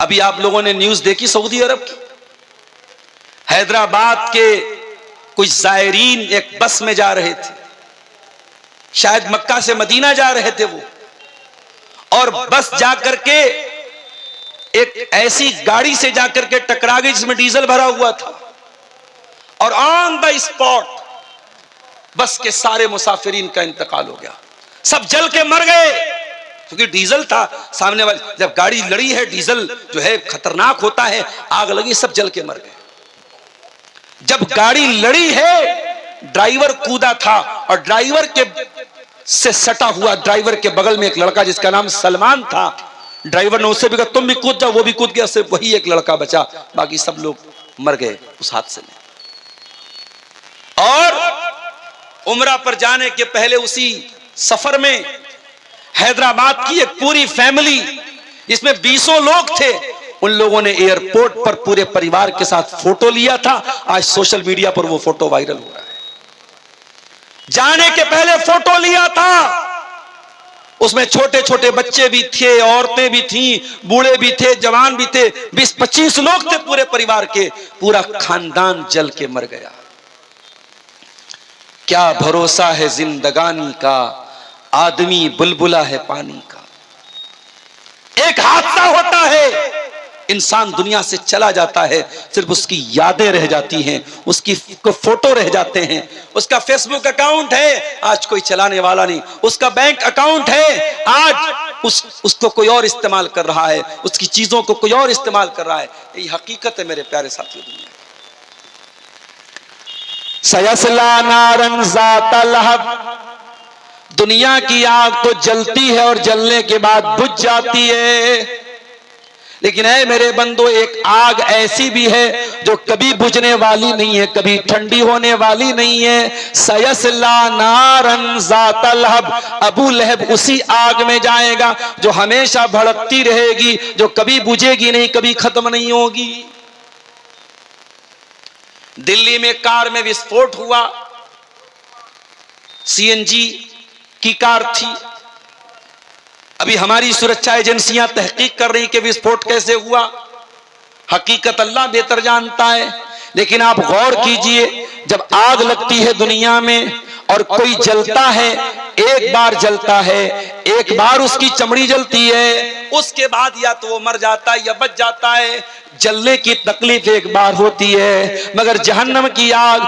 अभी आप लोगों ने न्यूज देखी सऊदी अरब की, हैदराबाद के कुछ जायरीन एक बस में जा रहे थे, शायद मक्का से मदीना जा रहे थे वो, और बस जाकर के एक ऐसी गाड़ी से जाकर के टकरा गई जिसमें डीजल भरा हुआ था, और ऑन द स्पॉट बस के सारे मुसाफिरीन का इंतकाल हो गया। सब जल के मर गए, क्योंकि डीजल था सामने वाले, जब गाड़ी लड़ी है डीजल जो है खतरनाक होता है, आग लगी, सब जल के मर गए। जब गाड़ी लड़ी है ड्राइवर कूदा था, और ड्राइवर के से सटा हुआ ड्राइवर के बगल में एक लड़का जिसका नाम सलमान था, ड्राइवर ने उससे भी कहा तुम भी कूद जाओ, वो भी कूद गया, सिर्फ वही एक लड़का बचा, बाकी सब लोग मर गए उस हादसे में। और उम्रा पर जाने के पहले उसी सफर में हैदराबाद की एक पूरी फैमिली जिसमें 20 लोग थे, उन लोगों ने एयरपोर्ट पर पूरे परिवार के साथ फोटो लिया था। आज सोशल मीडिया पर वो फोटो वायरल हो रहा है। जाने के पहले फोटो लिया था, उसमें छोटे छोटे बच्चे भी थे, औरतें भी थीं, बूढ़े भी थे, जवान भी थे, 20-25 लोग थे पूरे परिवार के, पूरा खानदान जल के मर गया। क्या भरोसा है जिंदगानी का, आदमी बुलबुला है पानी का। एक हादसा होता है, इंसान दुनिया से चला जाता है, सिर्फ उसकी यादें रह जाती हैं, उसकी फोटो रह जाते हैं। उसका फेसबुक अकाउंट है, आज कोई चलाने वाला नहीं। उसका बैंक अकाउंट है, आज उसको कोई और इस्तेमाल कर रहा है, उसकी चीजों को कोई और इस्तेमाल कर रहा है। यही हकीकत है मेरे प्यारे साथियों। दुनिया सयस्ला नारन ज़ाता लहब, दुनिया की आग तो जलती है और जलने के बाद बुझ जाती है, लेकिन ऐ मेरे बंदो, एक आग ऐसी भी है जो कभी बुझने वाली नहीं है, कभी ठंडी होने वाली नहीं है। सयस्ला नारन ज़ाता लहब, अबू लहब उसी आग में जाएगा जो हमेशा भड़कती रहेगी, जो कभी बुझेगी नहीं, कभी खत्म नहीं होगी। दिल्ली में कार में विस्फोट हुआ, सीएनजी की कार थी। अभी हमारी सुरक्षा एजेंसियां तहकीक कर रही कि विस्फोट कैसे हुआ, हकीकत अल्लाह बेहतर जानता है। लेकिन आप गौर कीजिए, जब आग लगती है दुनिया में और कोई जलता है, एक बार जलता है, एक बार उसकी चमड़ी जलती है, उसके बाद या तो वो मर जाता है या बच जाता है। जलने की तकलीफ एक बार होती है, मगर जहन्नम की आग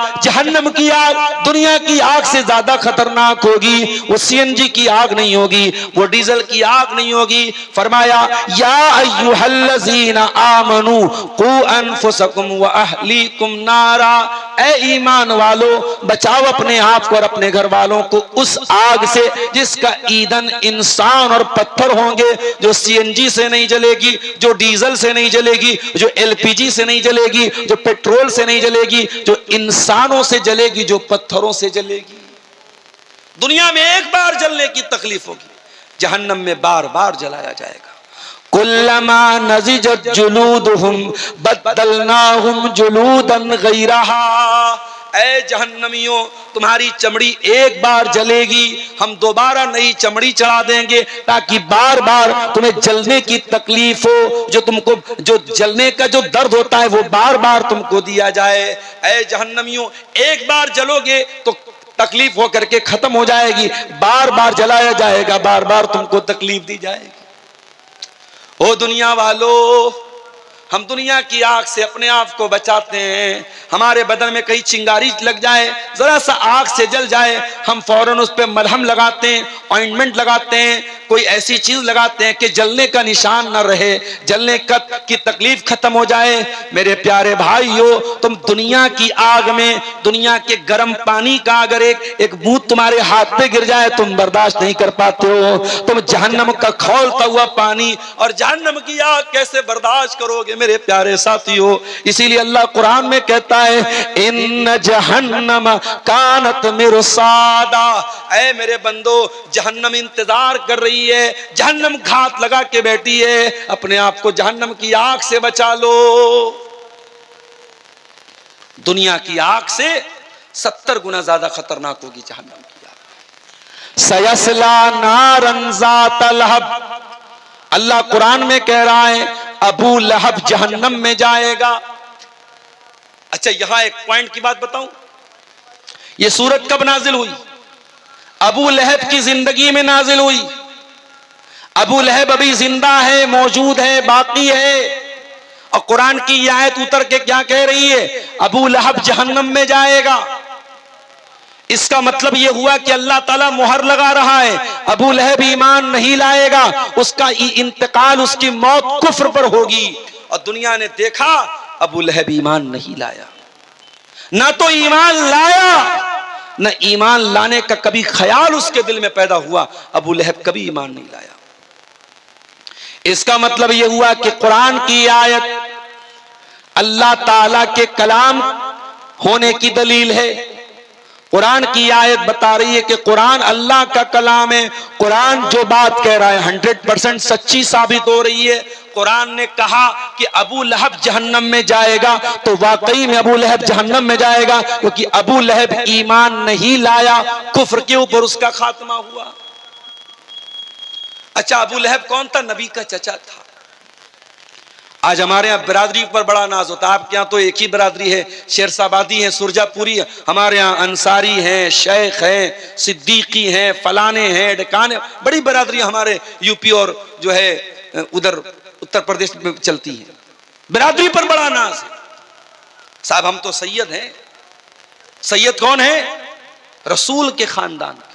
दुनिया की आग से ज्यादा खतरनाक होगी। वो सीएनजी की आग नहीं होगी, वो डीजल की आग नहीं होगी। फरमाया या अय्युहल्लज़ीना आमनू कू अनफुसकुम व अहलीकुम नारा, ऐ ईमान वालो बचाओ अपने आप को और अपने घर वालों को उस आग से जिसका ईंधन इंसान और पत्थर होंगे, जो सीएनजी से नहीं जलेगी, जो डीजल से नहीं जलेगी, जो एलपीजी से नहीं जलेगी, जो पेट्रोल से नहीं जलेगी, जो इंसानों से जलेगी, जो पत्थरों से जलेगी। दुनिया में एक बार जलने की तकलीफ होगी, जहन्नम में बार बार जलाया जाएगा। कुल्लमा नज़िजत जुलूदुहुम बद्दलनाहुम जुलूदन गैरहा, ऐ जहन्नमियों, तुम्हारी चमड़ी एक बार जलेगी, हम दोबारा नई चमड़ी चढ़ा देंगे ताकि बार बार तुम्हें जलने की तकलीफ हो, जो तुमको जो जलने का जो दर्द होता है वो बार बार तुमको दिया जाए। ऐ जहन्नमियों, एक बार जलोगे तो तकलीफ होकर के खत्म हो जाएगी, बार बार जलाया जाएगा, बार बार तुमको तकलीफ दी जाएगी। ओ दुनिया वालों, हम दुनिया की आग से अपने आप को बचाते हैं। हमारे बदन में कहीं चिंगारी लग जाए, जरा सा आग से जल जाए, हम फौरन उस पर मलहम लगाते हैं, ऑइंटमेंट लगाते हैं, कोई ऐसी चीज लगाते हैं कि जलने का निशान न रहे, जलने की तकलीफ खत्म हो जाए। मेरे प्यारे भाइयों, तुम दुनिया की आग में, दुनिया के गर्म पानी का अगर एक बूंद तुम्हारे हाथ पे गिर जाए तुम बर्दाश्त नहीं कर पाते हो। तुम जहन्नम का खौलता हुआ पानी और जहन्नम की आग कैसे बर्दाश्त करोगे मेरे प्यारे साथियों। इसीलिए अल्लाह कुरान में कहता है इन जहन्नम कानत मिरसादा, ऐ मेरे बंदो, जहन्नम इंतजार कर रही है, जहन्नम घात लगा के बैठी है, अपने आप को जहन्नम की आग से बचा लो। दुनिया की आग से 70 गुना ज्यादा खतरनाक होगी जहन्नम की आग। सयस्ला नारन ज़ाता लहब, अल्लाह कुरान में कह रहा है अबू लहब जहन्नम में जाएगा। अच्छा, यहां एक पॉइंट की बात बताऊं, यह सूरत कब नाजिल हुई? अबू लहब की जिंदगी में नाजिल हुई। अबू लहब अभी जिंदा है, मौजूद है, बाकी है, और कुरान की आयत उतर के क्या कह रही है? अबू लहब जहन्नम में जाएगा। इसका मतलब यह हुआ कि अल्लाह ताला मुहर लगा रहा है, अबू लहब ईमान नहीं लाएगा, उसका इंतकाल, उसकी मौत कुफ्र पर होगी। और दुनिया ने देखा अबू लहब ईमान नहीं लाया, ना तो ईमान लाया, न ईमान लाने का कभी ख्याल उसके दिल में पैदा हुआ। अबू लहब कभी ईमान नहीं लाया। इसका मतलब यह हुआ कि कुरान की आयत अल्लाह ताला के कलाम होने की दलील है। कुरान की आयत बता रही है कि कुरान अल्लाह का कलाम है। कुरान जो बात कह रहा है 100% सच्ची साबित हो रही है। कुरान ने कहा कि अबू लहब जहन्नम में जाएगा, तो वाकई में अबू लहब जहन्नम में जाएगा, क्योंकि अबू लहब ईमान नहीं लाया, कुफ्र के ऊपर उसका खात्मा हुआ। अच्छा, अबू लहब कौन था? नबी का चचा था। आज हमारे यहाँ बिरादरी पर बड़ा नाज होता है। आपके यहाँ तो एक ही बिरादरी है, शेरशाबादी है, सुरजापुरी है। हमारे यहाँ अंसारी हैं, शेख हैं, सिद्दीकी हैं, फलाने हैं, डकाने, बड़ी बिरादरी हमारे यूपी और जो है उधर उत्तर प्रदेश में चलती है। बिरादरी पर बड़ा नाज है। साहब, हम तो सैयद हैं। सैयद कौन है? रसूल के खानदान के।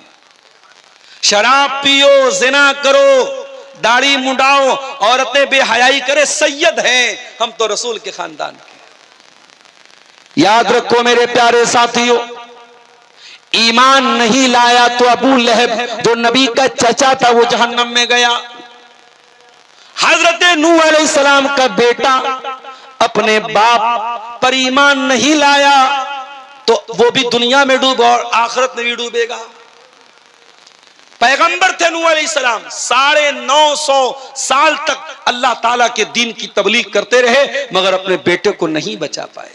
शराब पियो, जिना करो, दाढ़ी मुंडाओ, औरतें बेहयाई करे, सैयद हैं हम तो रसूल के खानदान के। याद रखो मेरे प्यारे साथियों, ईमान नहीं लाया तो अबू लहब जो नबी का चचा था वो जहन्नम में गया। हजरत नूह अलैहिस्सलाम का बेटा अपने बाप पर ईमान नहीं लाया तो वो भी दुनिया में डूबा और आखिरत में भी डूबेगा। पैगंबर थे नूह अलैहिस्सलाम, 950 साल तक अल्लाह ताला के दीन की तबलीग करते रहे, मगर अपने बेटे को नहीं बचा पाए।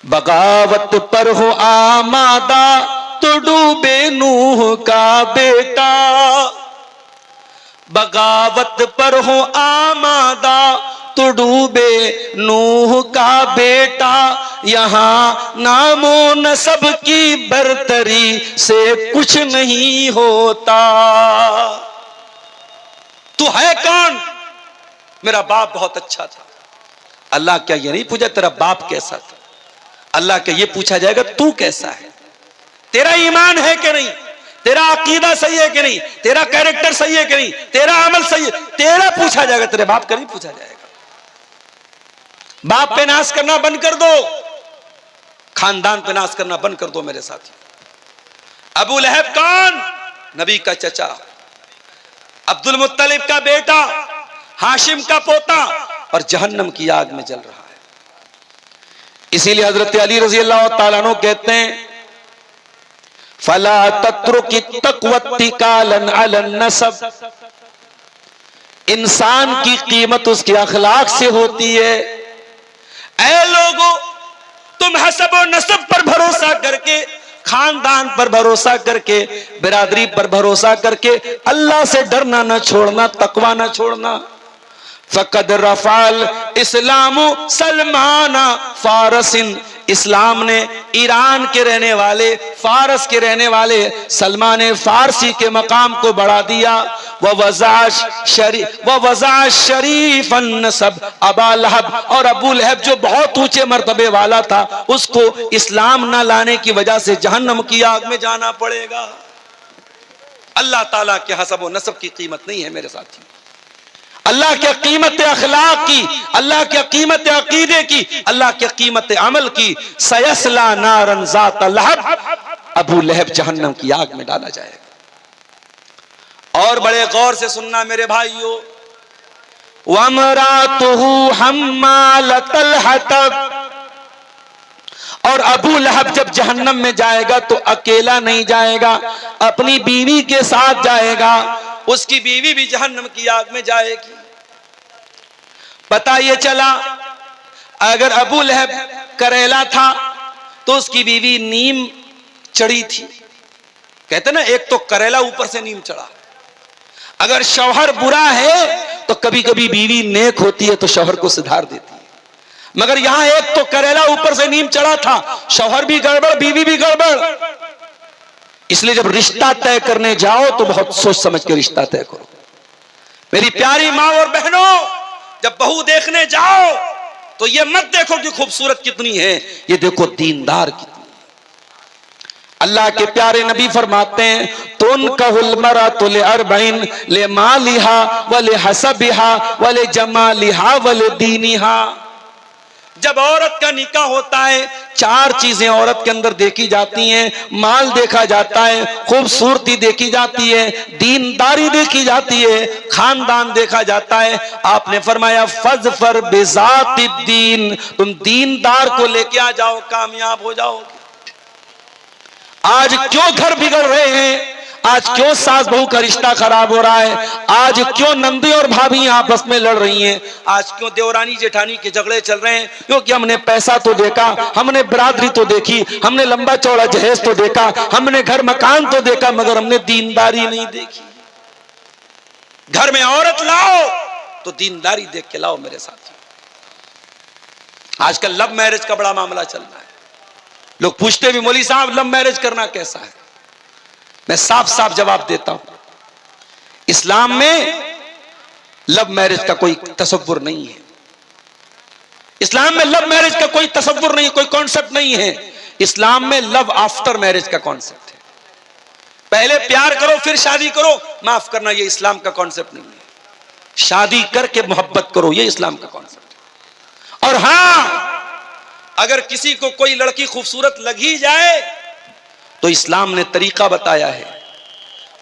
बगावत पर हो आमादा तो डूबे नूह का बेटा, बगावत पर हो आमादा तो डूबे नूह का बेटा। यहां नामो नसब की बरतरी से कुछ नहीं होता। तू है कौन? मेरा बाप बहुत अच्छा था। अल्लाह क्या ये नहीं पूछा तेरा बाप कैसा था? अल्लाह क्या ये पूछा जाएगा तू कैसा है? तेरा ईमान है कि नहीं? तेरा अकीदा सही है कि नहीं? तेरा कैरेक्टर सही है कि नहीं? तेरा अमल सही है? तेरा पूछा जाएगा, तेरे बाप का नहीं पूछा जाएगा। बाप पे नाश करना बंद कर दो, खानदान पे नाश करना बंद कर दो मेरे साथी। अबू लहब कौन? नबी का चचा, अब्दुल मुत्तलिब का बेटा, हाशिम का पोता, और जहन्नम की आग में जल रहा है। इसीलिए हजरत अली रजी अल्लाह तआला अन्हु कहते हैं, फला तत्रुकी तक़वत्तिकालन अलन नसब। इंसान की कीमत उसके अखलाक से होती है। ऐ लोगों, तुम हसब और नसब पर भरोसा करके, खानदान पर भरोसा करके, बिरादरी पर भरोसा करके अल्लाह से डरना न छोड़ना, तकवा न छोड़ना। फकद रफाल इस्लामु सलमाना फारसिन। इस्लाम ने ईरान के रहने वाले, फारस के रहने वाले सलमान फारसी के मकाम को बढ़ा दिया। वज़ा शरीफन नसब अबा लहब, और अबू लहब जो बहुत ऊंचे मर्तबे वाला था उसको इस्लाम ना लाने की वजह से जहन्नम की आग में जाना पड़ेगा। अल्लाह ताला के हसब व नसब की कीमत नहीं है मेरे साथी। अल्लाह की कीमत अखलाक की, अल्लाह की कीमत अकीदे की, अल्लाह की कीमत अमल की। सयस्ला नारन ज़ात लहब, अबू लहब जहन्नम की आग में डाला जाएगा। और बड़े गौर से सुनना मेरे भाइयों, वमरातुहु हम्मालतल हतब। और अबू लहब जब जहन्नम में जाएगा तो अकेला नहीं जाएगा, अपनी बीवी के साथ जाएगा। उसकी बीवी भी जहन्नम की आग में जाएगी। पता ये चला, अगर अबू लहब करेला था तो उसकी बीवी नीम चढ़ी थी। कहते ना, एक तो करेला ऊपर से नीम चढ़ा। अगर शौहर बुरा है तो कभी कभी बीवी नेक होती है तो शौहर को सुधार देती है। मगर यहां एक तो करेला ऊपर से नीम चढ़ा था, शौहर भी गड़बड़ बीवी भी गड़बड़। इसलिए जब रिश्ता तय करने जाओ तो बहुत सोच समझ के रिश्ता तय करो। मेरी प्यारी माँ और बहनों, जब बहू देखने जाओ तो ये मत देखो कि खूबसूरत कितनी है, ये देखो दीनदार कितनी है। अल्लाह के प्यारे नबी फरमाते हैं, तुन कहल मरातु ले अरबईन ले मालिहा व ले हसबिहा व ले जमालिहा व ले दीनिहा। जब औरत का निकाह होता है, चार चीजें औरत के अंदर देखी जाती हैं। माल देखा जाता है, खूबसूरती देखी जाती है, दीनदारी देखी जाती है, खानदान देखा जाता है। आपने फरमाया फज़फर बिज़ातिद्दीन, तुम दीनदार को लेके आ जाओ, कामयाब हो जाओगे। आज क्यों घर बिगड़ रहे हैं, आज क्यों सास बहू का रिश्ता खराब हो रहा है, आज क्यों नंदी और भाभी आपस में लड़ रही हैं, आज क्यों देवरानी जेठानी के झगड़े चल रहे हैं? क्योंकि हमने पैसा तो देखा, हमने बरादरी तो देखी, हमने लंबा चौड़ा जहेज तो देखा, हमने घर मकान तो देखा, मगर हमने दीनदारी नहीं देखी। घर में औरत लाओ तो दीनदारी देख के लाओ मेरे साथ। आजकल लव मैरिज का बड़ा मामला चल रहा है। लोग पूछते भी, मौलवी साहब लव मैरिज करना कैसा है? मैं साफ साफ जवाब देता हूं, इस्लाम में लव मैरिज का कोई तसव्वुर नहीं है। इस्लाम में लव मैरिज का कोई तसव्वुर नहीं, कोई कॉन्सेप्ट नहीं है। इस्लाम में लव आफ्टर मैरिज का कॉन्सेप्ट है। पहले प्यार करो फिर शादी करो, माफ करना, यह इस्लाम का कॉन्सेप्ट नहीं है। शादी करके मोहब्बत करो, यह इस्लाम का कॉन्सेप्ट है। और हां, अगर किसी को कोई लड़की खूबसूरत लग ही जाए तो इस्लाम ने तरीका बताया है।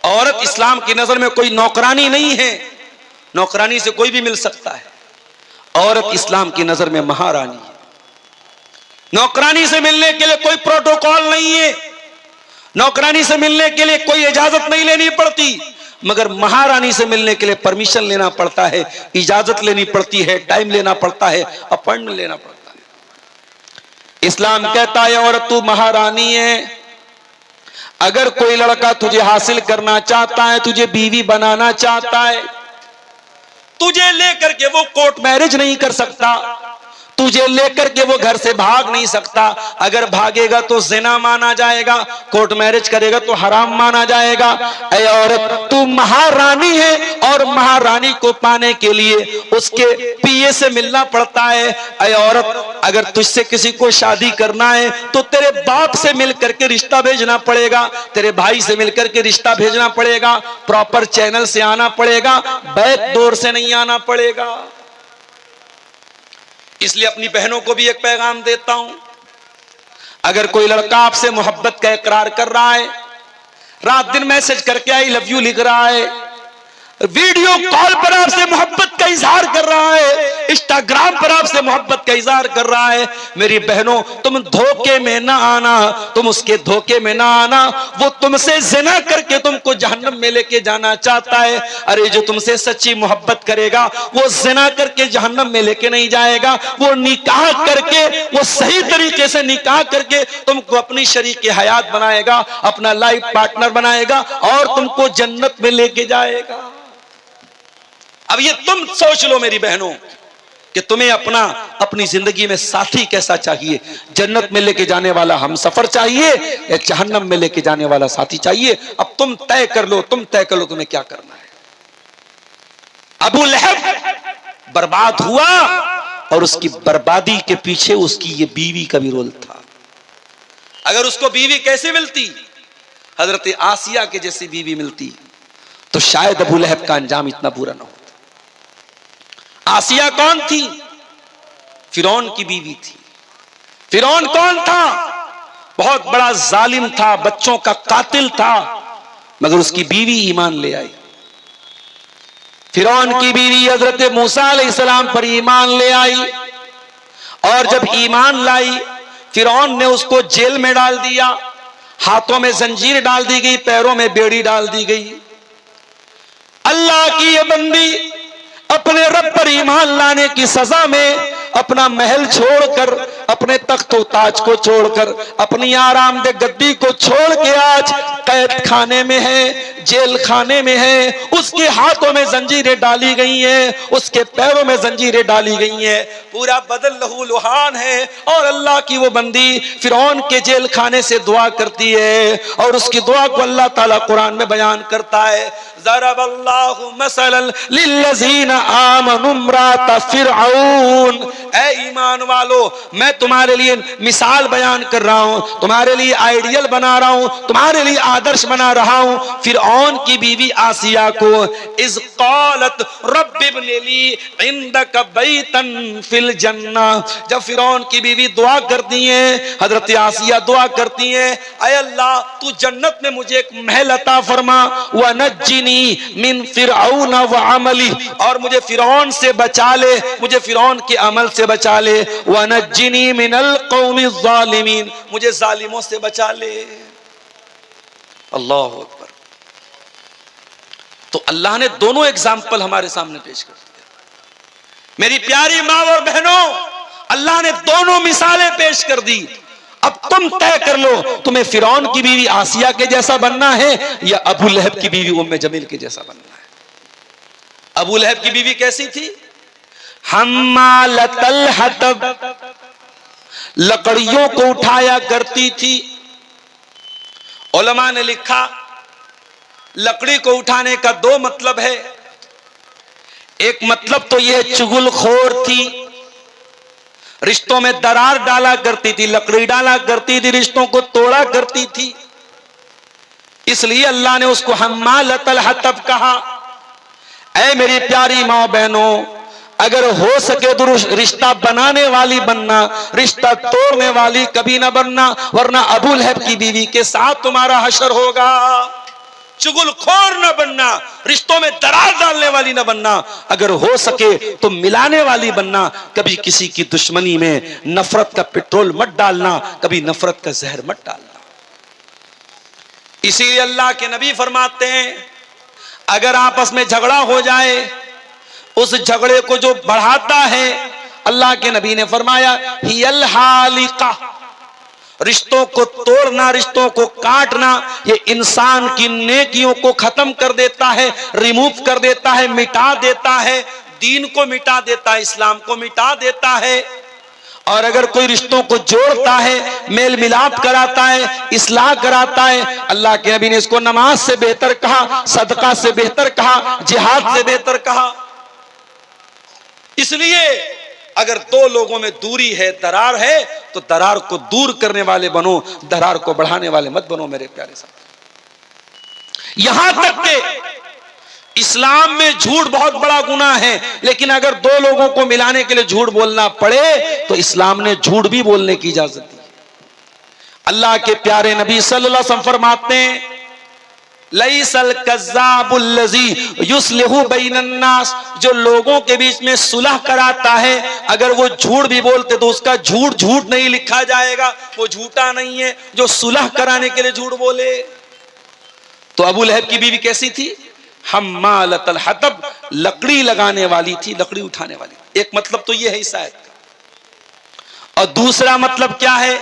औरत इस्लाम की नजर में कोई नौकरानी नहीं है, नौकरानी से कोई भी मिल सकता है। औरत इस्लाम की नजर में महारानी है। नौकरानी से मिलने के लिए कोई प्रोटोकॉल नहीं है, नौकरानी से मिलने के लिए कोई इजाजत नहीं लेनी पड़ती, मगर महारानी से मिलने के लिए परमिशन लेना पड़ता है, इजाजत लेनी पड़ती है, टाइम लेना पड़ता है, अपॉइंटमेंट लेना पड़ता है। इस्लाम कहता है औरत तू महारानी है। अगर कोई लड़का तुझे हासिल करना चाहता है, तुझे बीवी बनाना चाहता है, तुझे लेकर के वो कोर्ट मैरिज नहीं कर सकता, तुझे लेकर के वो घर से भाग नहीं सकता। अगर भागेगा तो जिना माना जाएगा, कोर्ट मैरिज करेगा तो हराम माना जाएगा। ऐ औरत तू महारानी है और महारानी को पाने के लिए उसके पिए से मिलना पड़ता है। ऐ औरत अगर तुझसे किसी को शादी करना है तो तेरे बाप से मिलकर के रिश्ता भेजना पड़ेगा, तेरे भाई से मिलकर के रिश्ता भेजना पड़ेगा, प्रॉपर चैनल से आना पड़ेगा, बैक डोर से नहीं आना पड़ेगा। इसलिए अपनी बहनों को भी एक पैगाम देता हूं, अगर कोई लड़का आपसे मोहब्बत का इकरार कर रहा है, रात दिन मैसेज करके आई लव यू लिख रहा है, वीडियो कॉल पर आपसे मोहब्बत का इजहार कर रहा है, इंस्टाग्राम पर आपसे मोहब्बत का इजहार कर रहा है, मेरी बहनों तुम धोखे में ना आना, तुम उसके धोखे में ना आना। वो तुमसे जिना करके तुमको जहन्नम में लेके जाना चाहता है। अरे जो तुमसे सच्ची मोहब्बत करेगा वो जिना करके जहन्नम में लेके नहीं जाएगा, वो निकाह करके, वो सही तरीके से निकाह करके तुमको अपनी शरीक हयात बनाएगा, अपना लाइफ पार्टनर बनाएगा और तुमको जन्नत में लेके जाएगा। अब ये तुम सोच लो मेरी बहनों कि तुम्हें अपनी जिंदगी में साथी कैसा चाहिए, जन्नत में लेके जाने वाला हम सफर चाहिए या जहन्नम में लेके जाने वाला साथी चाहिए। अब तुम तय कर लो, तुम्हें क्या करना है। अबू लहब बर्बाद हुआ और उसकी बर्बादी के पीछे उसकी ये बीवी का भी रोल था। अगर उसको बीवी कैसे मिलती, हजरत आसिया के जैसी बीवी मिलती तो शायद अबू लहब का अंजाम इतना बुरा ना होता। आसिया कौन थी? फिरौन की बीवी थी। फिरौन कौन था? बहुत बड़ा जालिम था, बच्चों का कातिल था, मगर उसकी बीवी ईमान ले आई। फिरौन की बीवी हजरत मूसा अलैहिस्सलाम पर ईमान ले आई और जब ईमान लाई फिरौन ने उसको जेल में डाल दिया, हाथों में जंजीर डाल दी गई, पैरों में बेड़ी डाल दी गई। अल्लाह की ये बंदी अपने रब पर ईमान लाने की सजा में अपना महल छोड़कर, अपने तख्त व ताज को छोड़कर, अपनी आरामदेह गद्दी को छोड़ के आज कैद खाने में है, जेल खाने में है, उसके हाथों में जंजीरें डाली गई हैं, उसके पैरों में जंजीरें डाली गई हैं, पूरा बदन लहू लुहान है। और अल्लाह की वो बंदी फिरौन के जेल खाने से दुआ करती है और उसकी दुआ को अल्लाह ताला कुरान में बयान करता है। ज़रबल्लाहु मसलन लिल्लज़ीना आमनु इम्रात फिरऔन, ऐ ईमान वालो मैं तुम्हारे लिए मिसाल बयान कर रहा हूं, तुम्हारे लिए आइडियल बना रहा हूं, तुम्हारे लिए आदर्श बना रहा हूं फिरऔन की बीवी आसिया को। इज़ क़ालत रब्बि इब्नि ली इंदक बैतन फिल जन्ना, जब फिरौन की बीवी दुआ करती है, हजरत आसिया दुआ करती है, ऐ अल्लाह तू जन्नत में मुझे एक महल अता फरमा, व नज्जिनी मिन फिरऔन व अमली, और मुझे फिरौन से बचा ले, मुझे फिरौन के अमल से बचा ले, व नज्जिनी मिनल कौमि ज़ालिमीन, मुझे जालिमों से बचा ले। अल्लाह अकबर। तो अल्लाह ने दोनों एग्जाम्पल हमारे सामने पेश कर दिया। मेरी प्यारी माँ और बहनों, अल्लाह ने दोनों मिसालें पेश कर दी। अब तुम तय कर लो, तुम्हें फिरौन की बीवी आसिया के जैसा बनना है या अबू लहब की बीवी उम्मे जमील के जैसा बनना है। अबू लहब की बीवी कैसी थी? हम्मालतल हतब, लकड़ियों को उठाया करती थी। उलमा ने लिखा लकड़ी को उठाने का दो मतलब है। एक मतलब तो यह चुगलखोर थी, रिश्तों में दरार डाला करती थी, लकड़ी डाला करती थी, रिश्तों को तोड़ा करती थी, इसलिए अल्लाह ने उसको हम्मालतल हतब कहा। ऐ मेरी प्यारी माँ बहनों, अगर हो सके तो रिश्ता बनाने वाली बनना, रिश्ता तोड़ने वाली कभी ना बनना, वरना अबू लहब की बीवी के साथ तुम्हारा हशर होगा। चुगलखोर न बनना, रिश्तों में दरार डालने वाली न बनना, अगर हो सके तो मिलाने वाली बनना। कभी किसी की दुश्मनी में नफरत का पेट्रोल मत डालना, कभी नफरत का जहर मत डालना। इसीलिए अल्लाह के नबी फरमाते हैं, अगर आपस में झगड़ा हो जाए, उस झगड़े को जो बढ़ाता है, अल्लाह के नबी ने फरमाया हियल हालिका, रिश्तों को तोड़ना, रिश्तों को काटना, ये इंसान की नेकियों को खत्म कर देता है, रिमूव कर देता है, मिटा देता है, दीन को मिटा देता है, इस्लाम को मिटा देता है। और अगर कोई रिश्तों को जोड़ता है, मेल मिलाप कराता है, इस्लाह कराता है, अल्लाह के नबी ने इसको नमाज से बेहतर कहा, सदका से बेहतर कहा, जिहाद से बेहतर कहा। इसलिए अगर दो लोगों में दूरी है, दरार है, तो दरार को दूर करने वाले बनो, दरार को बढ़ाने वाले मत बनो मेरे प्यारे साथी। यहां तक के इस्लाम में झूठ बहुत बड़ा गुनाह है, लेकिन अगर दो लोगों को मिलाने के लिए झूठ बोलना पड़े तो इस्लाम ने झूठ भी बोलने की इजाजत दी। अल्लाह के प्यारे नबी सल्लल्लाहु अलैहि वसल्लम फरमाते हैं, लैसल कज़्ज़ाबुल्लज़ी युस्लिहु बैनन्नास, जो लोगों के बीच में सुलह कराता है, अगर वो झूठ भी बोलते तो उसका झूठ झूठ नहीं लिखा जाएगा, वो झूठा नहीं है जो सुलह कराने के लिए झूठ बोले। तो अबू लहब की बीवी कैसी थी? हम्मालतल हतब, लकड़ी लगाने वाली थी, लकड़ी उठाने वाली। एक मतलब तो यह है इस आयत का। और दूसरा मतलब क्या है?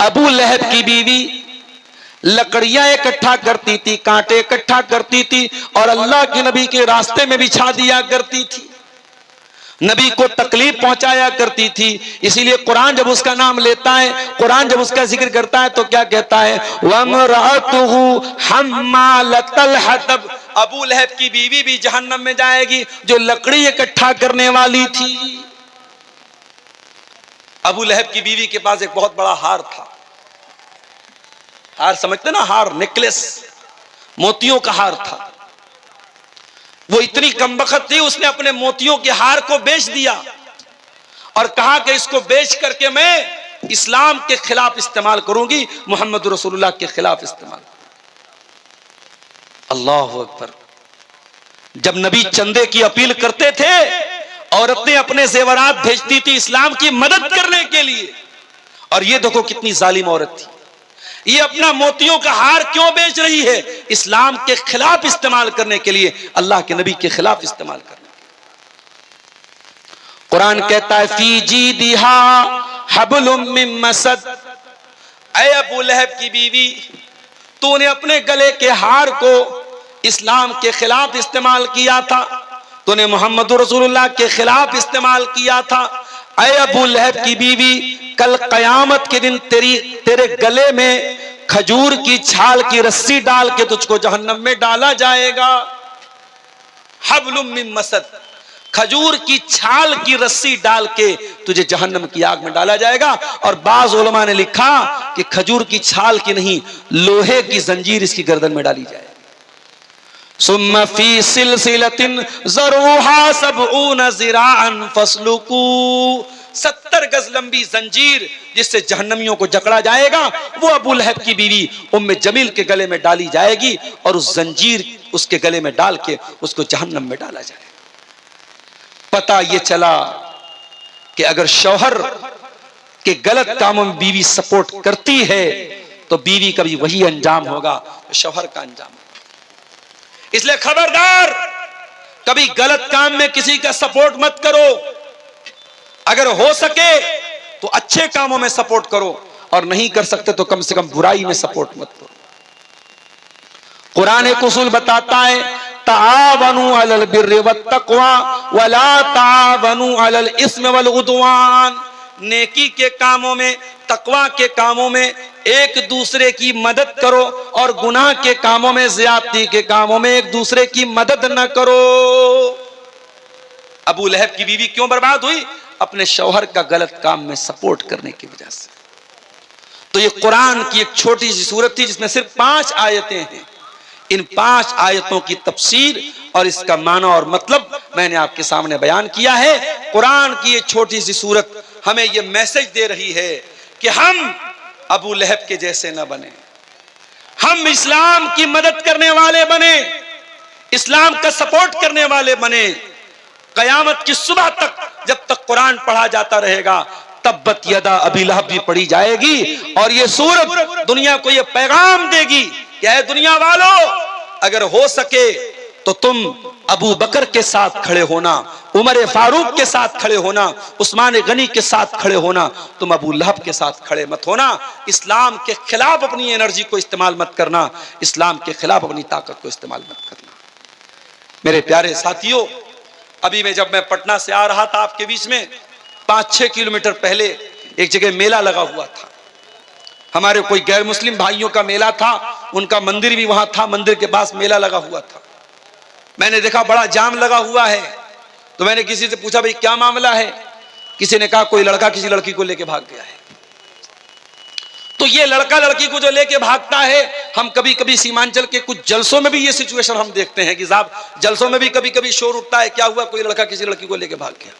अबू लहब की बीवी लकड़ियां इकट्ठा करती थी, कांटे इकट्ठा करती थी और अल्लाह के नबी के रास्ते में बिछा दिया करती थी, नबी को तकलीफ पहुंचाया करती थी। इसीलिए कुरान जब उसका नाम लेता है, कुरान जब उसका जिक्र करता है तो क्या कहता है? वमरातुहु हम्मालतल हतब, अबू लहब की बीवी भी जहन्नम में जाएगी जो लकड़ी इकट्ठा करने वाली थी। अबू लहब की बीवी के पास एक बहुत बड़ा हार था। हार समझते ना, हार, नेकलेस, मोतियों का हार था। वो इतनी कमबख्त थी, उसने अपने मोतियों के हार को बेच दिया और कहा कि इसको बेच करके मैं इस्लाम के खिलाफ इस्तेमाल करूंगी, मोहम्मद रसूलुल्लाह के खिलाफ इस्तेमाल। अल्लाह अकबर। जब नबी चंदे की अपील करते थे, औरतें अपने जेवरात भेजती थी इस्लाम की मदद करने के लिए। और ये देखो कितनी जालिम औरत थी, ये अपना मोतियों का हार क्यों बेच रही है? इस्लाम के खिलाफ इस्तेमाल करने के लिए, अल्लाह के नबी के खिलाफ इस्तेमाल करने के लिए। कुरान कहता है फी जीदिहा हब्लुम मिन मसद, ऐ अबू लहब की बीवी, तूने अपने गले के हार को इस्लाम के खिलाफ इस्तेमाल किया था, तूने मोहम्मद रसूलुल्लाह के खिलाफ इस्तेमाल किया था। ऐ अबू लहब की बीवी, कल कयामत के दिन तेरे गले में खजूर की छाल की रस्सी डाल के तुझको जहन्नम में डाला जाएगा। हब्लुम मिन मसद, खजूर की छाल की रस्सी डाल के तुझे जहन्नम की आग में डाला जाएगा। और बाज उलमा ने लिखा कि खजूर की छाल की नहीं, लोहे की जंजीर इसकी गर्दन में डाली जाएगी। सुम्मा फी सिलसिलतिन ज़रूहा सबऊन ज़िराअन फस्लुकू, 70 गज लंबी जंजीर जिससे जहन्नमियों को जकड़ा जाएगा, वो अबू लहब की बीवी उम्मे जमील के गले में डाली जाएगी और उस जंजीर उसके गले में डाल के उसको जहन्नम में डाला जाएगा। पता ये चला कि अगर शौहर के गलत कामों में बीवी सपोर्ट करती है तो बीवी का भी वही अंजाम होगा शौहर का अंजाम। इसलिए खबरदार, कभी गलत काम में किसी का सपोर्ट मत करो। अगर हो सके तो अच्छे कामों में सपोर्ट करो, और नहीं कर सकते तो कम से कम बुराई में सपोर्ट मत करो। कुरान एक उसूल बताता है, तावनु अलल बिर्रि वत्तक़वा वला तावनु अलल इस्म वल उद्वान। नेकी के कामों में, तकवा के कामों में एक दूसरे की मदद करो, और गुनाह के कामों में, ज़्यादती के कामों में एक दूसरे की मदद न करो। अबू लहब की बीवी क्यों बर्बाद हुई? अपने शौहर का गलत काम में सपोर्ट करने की वजह से। तो ये कुरान की एक छोटी सी सूरत थी जिसमें सिर्फ 5 आयतें हैं। इन 5 आयतों की तफसीर और इसका माना और मतलब मैंने आपके सामने बयान किया है। कुरान की ये छोटी सी सूरत हमें ये मैसेज दे रही है कि हम अबू लहब के जैसे न बने, हम इस्लाम की मदद करने वाले बने, इस्लाम का सपोर्ट करने वाले बने। कयामत की सुबह तक जब तक कुरान पढ़ा जाता रहेगा, तब्बत यदा अबी लहब भी पढ़ी जाएगी, और ये सूरत दुनिया को ये पैगाम देगी कि ऐ दुनिया वालों, अगर हो सके तो तुम अबू बकर के साथ खड़े होना, उमर फारूक के साथ खड़े होना, उस्मान गनी के साथ खड़े होना, तुम अबू लहब के साथ खड़े मत होना। इस्लाम के खिलाफ अपनी एनर्जी को इस्तेमाल मत करना, इस्लाम के खिलाफ अपनी ताकत को इस्तेमाल मत करना। मेरे प्यारे साथियों, अभी जब मैं पटना से आ रहा था, आपके बीच में 5-6 किलोमीटर पहले एक जगह मेला लगा हुआ था। हमारे कोई गैर मुस्लिम भाइयों का मेला था, उनका मंदिर भी वहां था, मंदिर के पास मेला लगा हुआ था। मैंने देखा बड़ा जाम लगा हुआ है, तो मैंने किसी से पूछा, भाई क्या मामला है? किसी ने कहा कोई लड़का किसी लड़की को लेके भाग गया है। तो ये लड़का लड़की को जो लेके भागता है, हम कभी कभी सीमांचल के कुछ जलसों में भी ये सिचुएशन हम देखते हैं कि साहब जलसों में भी कभी कभी शोर उठता है, क्या हुआ, कोई लड़का किसी लड़की को लेके भाग गया।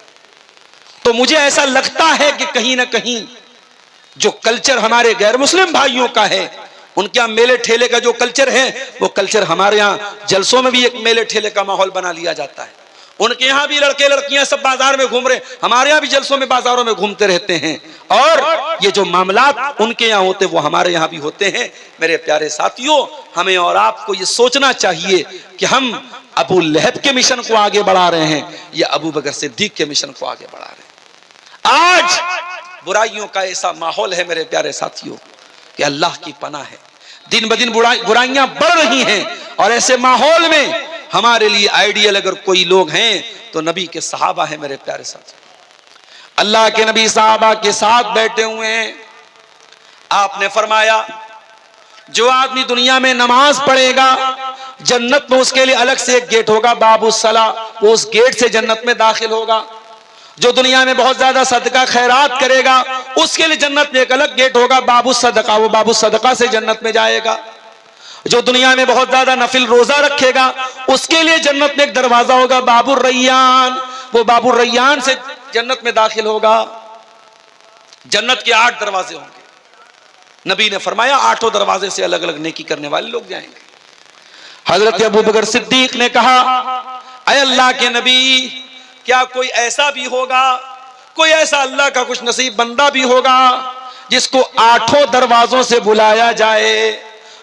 तो मुझे ऐसा लगता है कि कहीं ना कहीं जो कल्चर हमारे गैर मुस्लिम भाइयों का है, उनके यहाँ मेले ठेले का जो कल्चर है, वो कल्चर हमारे यहाँ जलसों में भी एक मेले ठेले का माहौल बना लिया जाता है। उनके यहाँ भी लड़के लड़कियां सब बाजार में घूम रहे, हमारे यहाँ भी जलसों में बाजारों में घूमते रहते हैं, और ये जो मामलात उनके यहाँ होते वो हमारे यहाँ भी होते हैं। मेरे प्यारे साथियों, हमें और आपको ये सोचना चाहिए कि हम अबू लहब के मिशन को आगे बढ़ा रहे हैं या अबू बकर सिद्दीक के मिशन को आगे बढ़ा रहे हैं। आज बुराइयों का ऐसा माहौल है मेरे प्यारे साथियों कि अल्लाह की पनाह है, दिन ब दिन बुराइयां बढ़ रही हैं, और ऐसे माहौल में हमारे लिए आइडियल अगर कोई लोग हैं तो नबी के सहाबा हैं। मेरे प्यारे साथियों, अल्लाह के नबी सहाबा के साथ बैठे हुए हैं। आपने फरमाया, जो आदमी दुनिया में नमाज पढ़ेगा, जन्नत में उसके लिए अलग से एक गेट होगा, बाबुस सला, वो उस गेट से जन्नत में दाखिल होगा। जो दुनिया में बहुत ज्यादा सदका खैरात करेगा, उसके लिए जन्नत में एक अलग गेट होगा, बाबुस सदका, वो बाबुस सदका से जन्नत में जाएगा। जो दुनिया में बहुत ज्यादा नफिल रोजा रखेगा, उसके लिए जन्नत में एक दरवाजा होगा, बाबुर रैयान, वो बाबुर रैयान से जन्नत में दाखिल होगा। जन्नत के 8 दरवाजे होंगे। नबी ने फरमाया 8 दरवाजे से अलग अलग नेकी करने वाले लोग जाएंगे। हजरत अबू बकर सिद्दीक ने कहा, ऐ अल्लाह के नबी, क्या कोई ऐसा भी होगा, कोई ऐसा अल्लाह का कुछ नसीब बंदा भी होगा जिसको 8 दरवाजों से बुलाया जाए,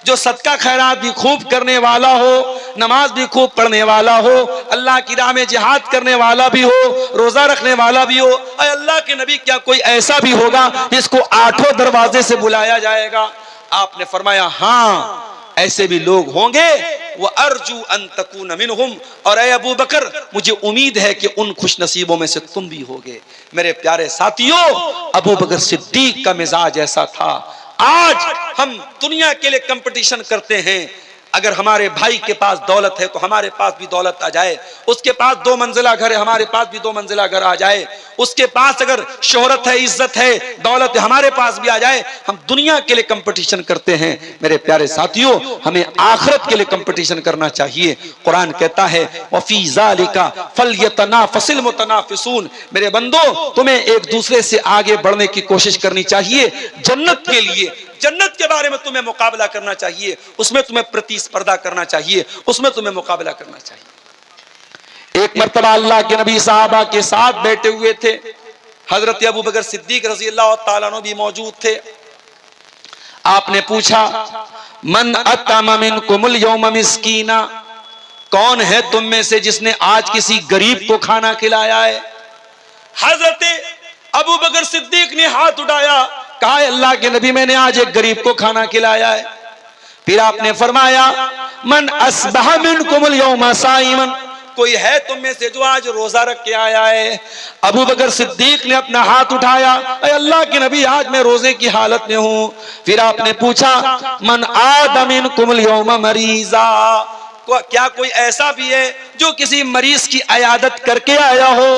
जो सदका खैरात भी खूब करने वाला हो, नमाज भी खूब पढ़ने वाला हो, अल्लाह की राह में जिहाद करने वाला भी हो, रोजा रखने वाला भी हो। ऐ अल्लाह के नबी, क्या कोई ऐसा भी होगा जिसको 8 दरवाजे से बुलाया जाएगा? आपने फरमाया, हाँ, ऐसे भी लोग होंगे, वो अर्जू अन तकून मिनहुम, और ऐ अबू बकर मुझे उम्मीद है कि उन खुश नसीबों में से तुम भी होगे। मेरे प्यारे साथियों, अबू बकर सिद्दीक का मिजाज ऐसा था। आज हम दुनिया के लिए कंपटीशन करते हैं, अगर हमारे भाई के पास दौलत है तो हमारे पास भी दौलत आ जाए, उसके पास 2 मंजिला घर है हमारे पास भी 2 मंजिला घर आ जाए, उसके पास अगर शोहरत है, इज्जत है, दौलत है, हमारे पास भी आ जाए। हम दुनिया के लिए कंपटीशन करते हैं। मेरे प्यारे साथियों, हमें आखिरत के लिए कंपटीशन करना चाहिए। कुरान कहता है वफी ज़ालिका फलयतनाफसिल मुतनाफिसून, मेरे बंदो तुम्हें एक दूसरे से आगे बढ़ने की कोशिश करनी चाहिए। जन्नत के लिए, जन्नत के बारे में तुम्हें मुकाबला करना चाहिए, उसमें तुम्हें प्रतिस्पर्धा करना चाहिए, उसमें तुम्हें मुकाबला करना चाहिए। एक मर्तबा अल्लाह के नबी साहबा के साथ बैठे हुए थे, हजरत अबू बकर सिद्दीक रज़ी अल्लाह तआला अन्हु भी मौजूद थे। आपने पूछा मन अतमा मिनकुमुल यौम मिस्कीना, कौन है तुम में से जिसने आज किसी गरीब को खाना खिलाया है? हजरत अबू बकर सिद्दीक ने हाथ उठाया, कहा अल्लाह के नबी मैंने आज एक गरीब को खाना खिलाया है। फिर आपने फरमाया मन अस्बह मिनकुमुल यौम साइमन, कोई है तुम में से जो आज रोजा रख के आया है? अबू बकर सिद्दीक ने अपना हाथ उठाया, अल्लाह के नबी आज मैं रोजे की हालत में हूं। फिर आपने पूछा मन आदा मिनकुमुल यौम मरीजा, क्या कोई ऐसा भी है जो किसी मरीज की अयादत करके आया हो?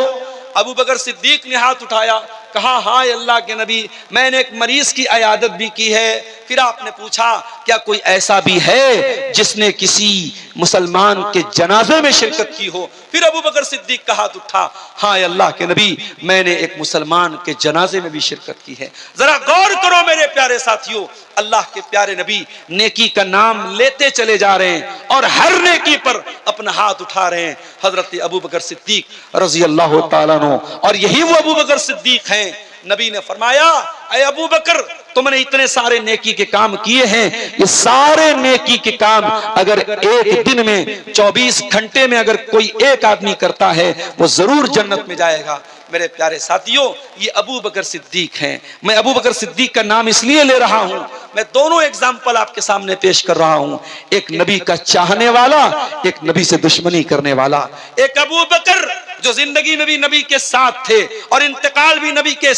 अबू बकर सिद्दीक ने हाथ उठाया, कहा हाँ अल्लाह के नबी मैंने एक मरीज की अयादत भी की है। फिर आपने पूछा क्या कोई ऐसा भी है जिसने किसी मुसलमान के जनाजे में शिरकत की हो? फिर अबू बकर सिद्दीक का हाथ उठा, हाँ अल्लाह के नबी मैंने एक मुसलमान के जनाजे में भी शिरकत की है। जरा गौर करो मेरे प्यारे साथियों, अल्लाह के प्यारे नबी नेकी का नाम लेते चले जा रहे हैं और हर नेकी पर अपना हाथ उठा रहे हैं। हजरत अबू बकर सिद्दीक रज़ी अल्लाह तआला अन्हु, और यही वो अबू बकर सिद्दीक हैं। नबी ने फरमाया ऐ अबू बकर तुमने इतने सारे नेकी के काम किए हैं, ये सारे नेकी के काम अगर एक दिन में 24 घंटे में अगर कोई एक आदमी करता है वो जरूर जन्नत में जाएगा। मेरे प्यारे साथियों, ये अबू बकर सिद्दीक हैं। मैं अबू बकर सिद्दीक का नाम इसलिए ले रहा हूं, मैं दोनों एग्जाम्पल आपके सामने पेश कर रहा हूं, एक नबी का चाहने वाला, एक नबी से दुश्मनी करने वाला। एक अबू बकर जो जिंदगी में भी नबी के साथ थे और इंतकाल भी नबी के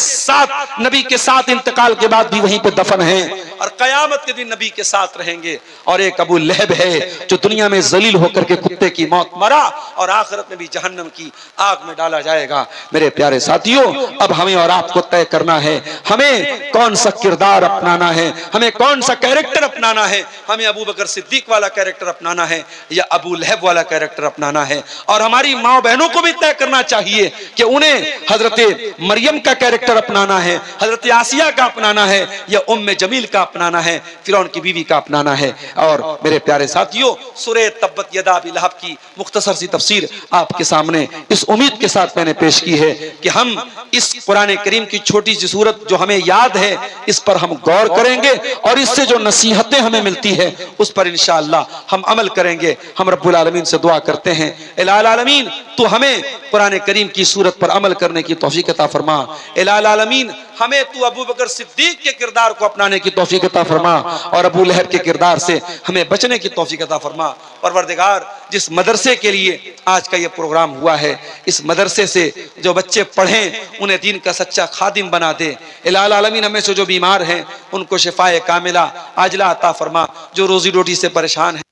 साथ इंतकाल के बाद भी वहीं पे दफन हैं और कयामत के दिन नबी के साथ रहेंगे। और एक अबू लहब है जो दुनिया में जलील होकर के कुत्ते की मौत मरा और आखिरत में भी जहन्नम की आग में डाला जाएगा। मेरे प्यारे साथियों, अब हमें और आपको तय करना है हमें कौन सा किरदार अपनाना है, हमें कौन सा कैरेक्टर अपनाना है। हमें अबू बकर सिद्दीक वाला कैरेक्टर अपनाना है या अबू लहब वाला कैरेक्टर अपनाना है। और हमारी माँ बहनों को भी तय करना चाहिए कि उन्हें हजरत मरियम का कैरेक्टर अपनाना है, हजरत आसिया का अपनाना है या उम्मे जमील का अपनाना है, फिरौन की बीवी का अपनाना है। और मेरे प्यारे साथियों, सूरह तब्बत यदा अबी लहब की मुख्तसर सी तफसीर आपके सामने इस उम्मीद के साथ मैंने पेश की है कि हम इस कुरान करीम की छोटी सी सूरत जो हमें याद है इस पर हम गौर करेंगे और इससे जो नसीहतें हमें मिलती है उस पर इंशाअल्लाह हम अमल करेंगे। हम रब्बुल आलमीन से दुआ करते हैं, इलाही आलमीन तू हमें कुरान करीम की सूरत पर अमल करने की तौफीक अता फरमा। इलाही आलमीन हमें तू अबू बकर सिद्दीक के किरदार को अपनाने की तौफीक अता फरमा और अबू लहब के किरदार से हमें बचने की तौफीक अता फरमा। परवरदिगार, जिस मदरसे के लिए आज का ये प्रोग्राम हुआ है, इस मदरसे से जो बच्चे पढ़ें उन्हें दीन का सच्चा खादिम बना दे। इलाही आलमीन हमें से जो बीमार हैं उनको शिफाए कामिला आजला अता फरमा, जो रोजी रोटी से परेशान है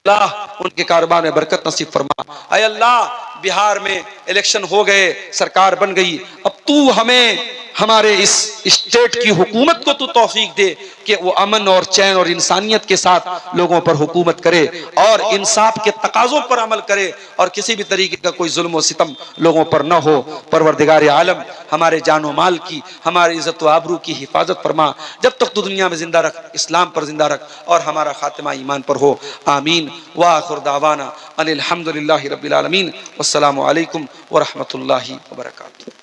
अल्लाह उनके कारोबार में बरकत नसीब फरमा। ऐ अल्लाह, बिहार में इलेक्शन हो गए, सरकार बन गई, अब तू हमें हमारे इस स्टेट की हुकूमत को तू तौफीक दे कि वो अमन और चैन और इंसानियत के साथ लोगों पर हुकूमत करे और इंसाफ के तकाजों पर अमल करे और किसी भी तरीके का कोई जुल्म और सितम लोगों पर न हो। परवरदिगार आलम, हमारे जानो माल की, हमारी इज्जत व आबरू की हिफाजत फरमा। जब तक तू दुनिया में जिंदा रख, इस्लाम पर जिंदा रख और हमारा खातिमा ईमान पर हो। आमीन। व आखिर दावाना अनिल हम्दुलिल्लाहि रब्बिल आलमीन। वस्सलामु अलैकुम व रहमतुल्लाहि व बरकातुहू।